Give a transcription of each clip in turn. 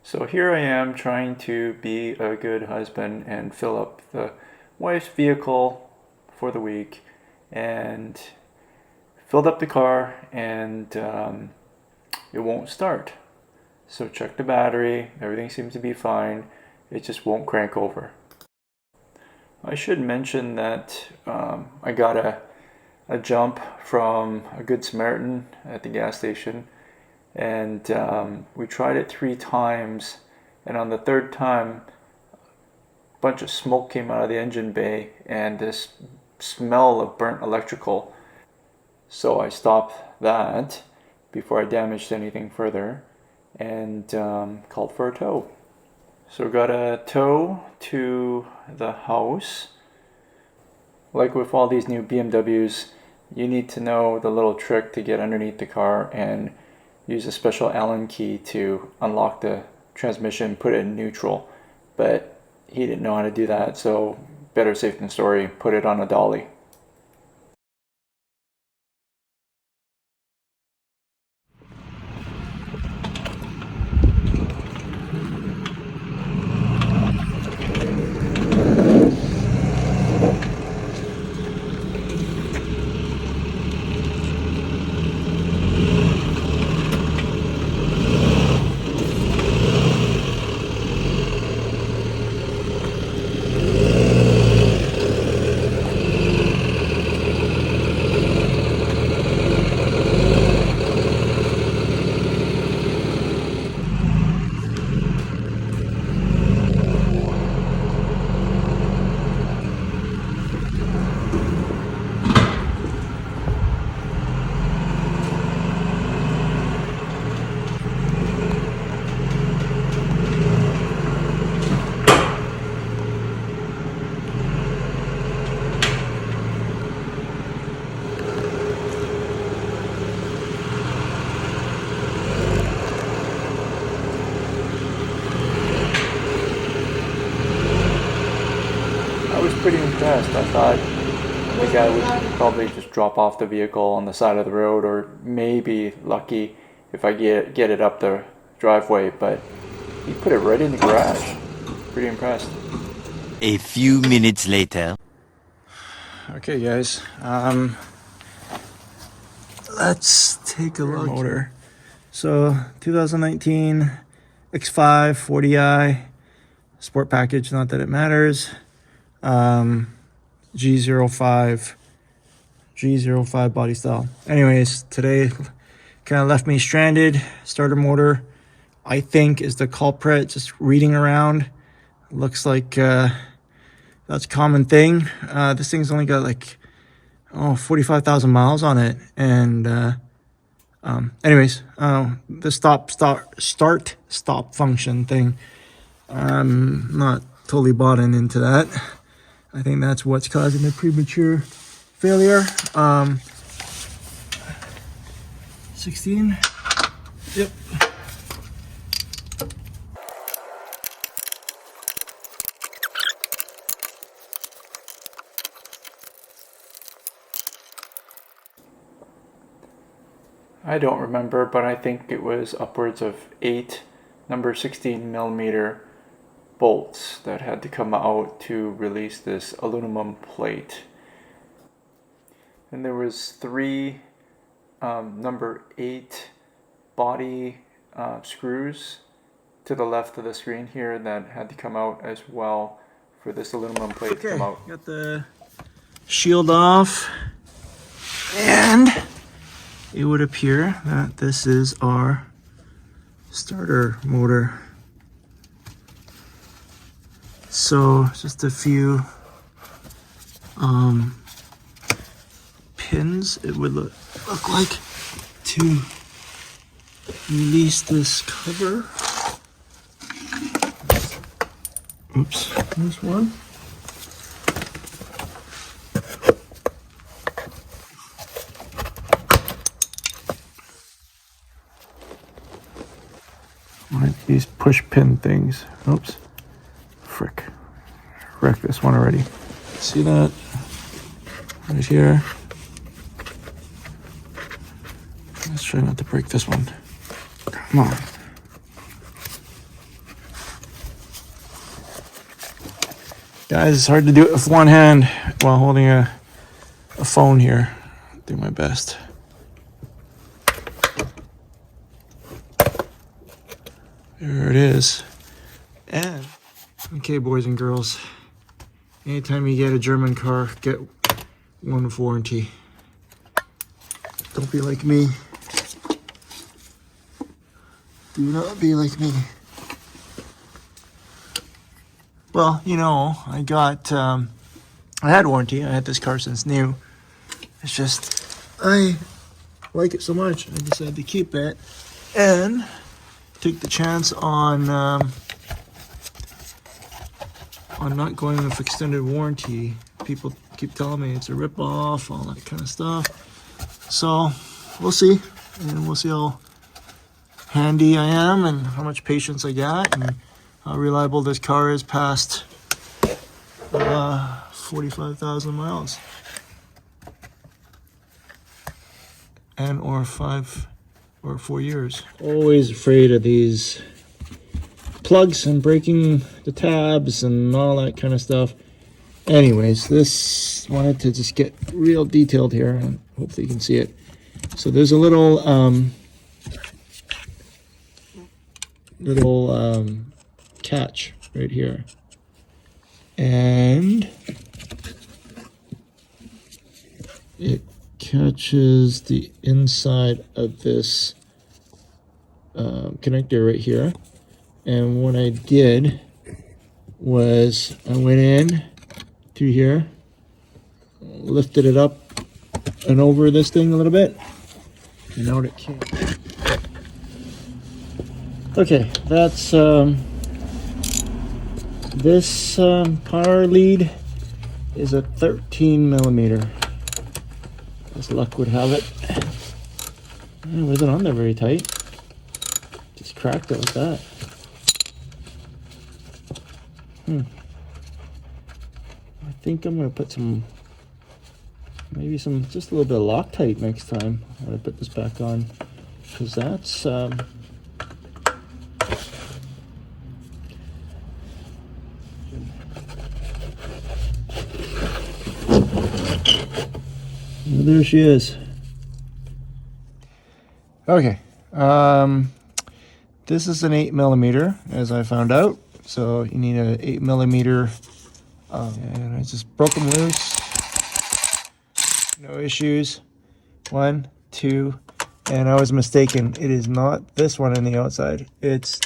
So here I am trying to be a good husband and fill up the wife's vehicle for the week, and filled up the car, and it won't start. So check the battery, everything seems to be fine, it just won't crank over. I should mention that I got a jump from a Good Samaritan at the gas station, and we tried it 3 times, and on the third time a bunch of smoke came out of the engine bay and this smell of burnt electrical. So I stopped that before I damaged anything further, and called for a tow. So got a tow to the house. Like with all these new BMWs, you need to know the little trick to get underneath the car and use a special Allen key to unlock the transmission, put it in neutral. But he didn't know how to do that, so better safe than sorry, put it on a dolly. I was pretty impressed. I thought the guy would probably just drop off the vehicle on the side of the road, or maybe lucky if I get it up the driveway, but he put it right in the garage. Pretty impressed. A few minutes later. Okay, guys. Let's take a look. Motor. So 2019 X5 40i sport package. Not that it matters. G05 body style. Anyways, today kind of left me stranded. Starter motor, I think, is the culprit. Just reading around, looks like that's a common thing. This thing's only got like 45,000 miles on it, and anyways, the start stop function thing, I'm not totally bought into that. I think that's what's causing the premature failure. 16. Yep. I don't remember, but I think it was upwards of 8 number 16 millimeter bolts that had to come out to release this aluminum plate. And there was 3 number 8 body screws to the left of the screen here that had to come out as well for this aluminum plate to come out. Got the shield off, and it would appear that this is our starter motor. So just a few pins, it would look like, to release this cover. Oops, there's one. Like these push pin things. Oops. Frick. Wrecked this one already. See that? Right here. Let's try not to break this one. Come on. Guys, it's hard to do it with one hand while holding a phone here. I'll do my best. There it is. And, okay, boys and girls, anytime you get a German car, get one with warranty. Don't be like me. Do not be like me. Well, you know, I had warranty. I had this car since new. It's just, I like it so much, I decided to keep it and take the chance on not going with extended warranty. People keep telling me it's a rip-off, all that kind of stuff. So, we'll see. And we'll see how handy I am and how much patience I got and how reliable this car is past 45,000 miles. And or 5 or 4 years. Always afraid of these plugs and breaking the tabs and all that kind of stuff. Anyways, this wanted to just get real detailed here and hopefully you can see it. So there's a little catch right here, and it catches the inside of this connector right here. And what I did was I went in through here, lifted it up and over this thing a little bit, and out it came. Okay, that's this power lead is a 13 millimeter. As luck would have it. It wasn't on there very tight. Just cracked it like that. I think I'm gonna put some, maybe some, just a little bit of Loctite next time when I put this back on, because that's well, there she is. Okay, this is an 8 millimeter, as I found out. So you need an 8 millimeter, and I just broke them loose. No issues. 1, 2, and I was mistaken. It is not this one on the outside. It's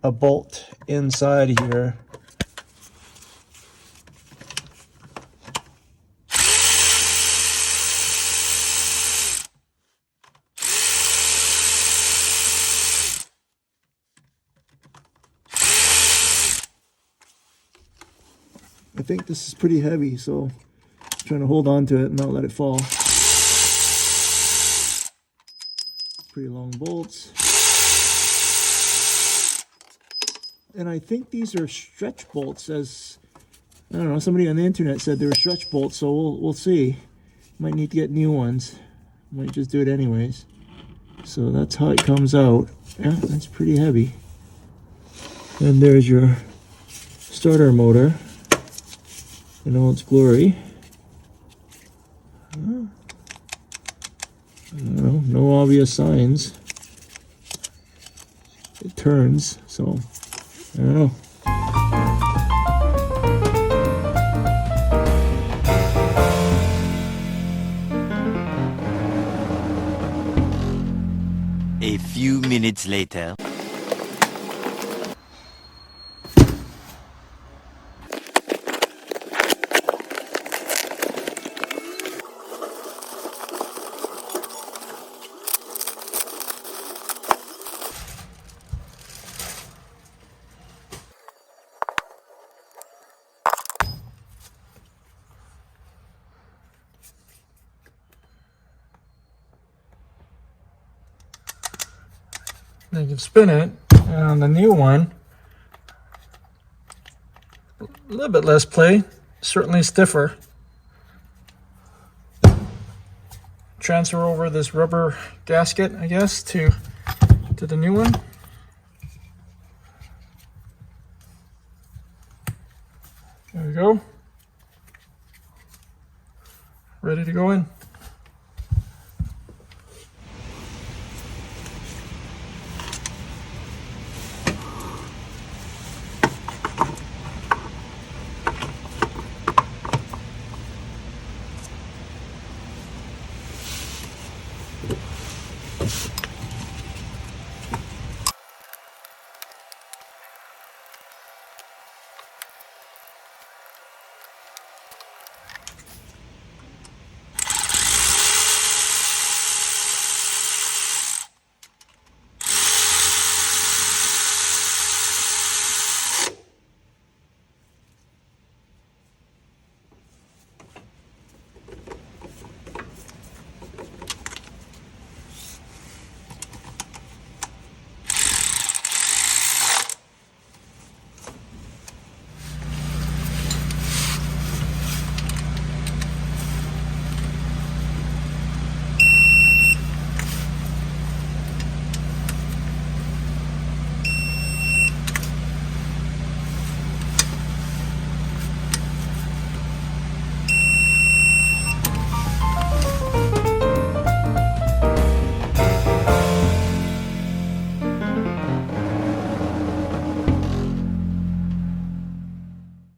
a bolt inside here. I think this is pretty heavy, so I'm trying to hold on to it and not let it fall. Pretty long bolts. And I think these are stretch bolts, as I don't know, somebody on the internet said they were stretch bolts, so we'll see. Might need to get new ones. Might just do it anyways. So that's how it comes out. Yeah, that's pretty heavy. And there's your starter motor in all its glory. I don't know, no obvious signs. It turns, so I don't know. A few minutes later. I can spin it, and on the new one, a little bit less play, certainly stiffer. Transfer over this rubber gasket, I guess, to the new one. There ready to go in.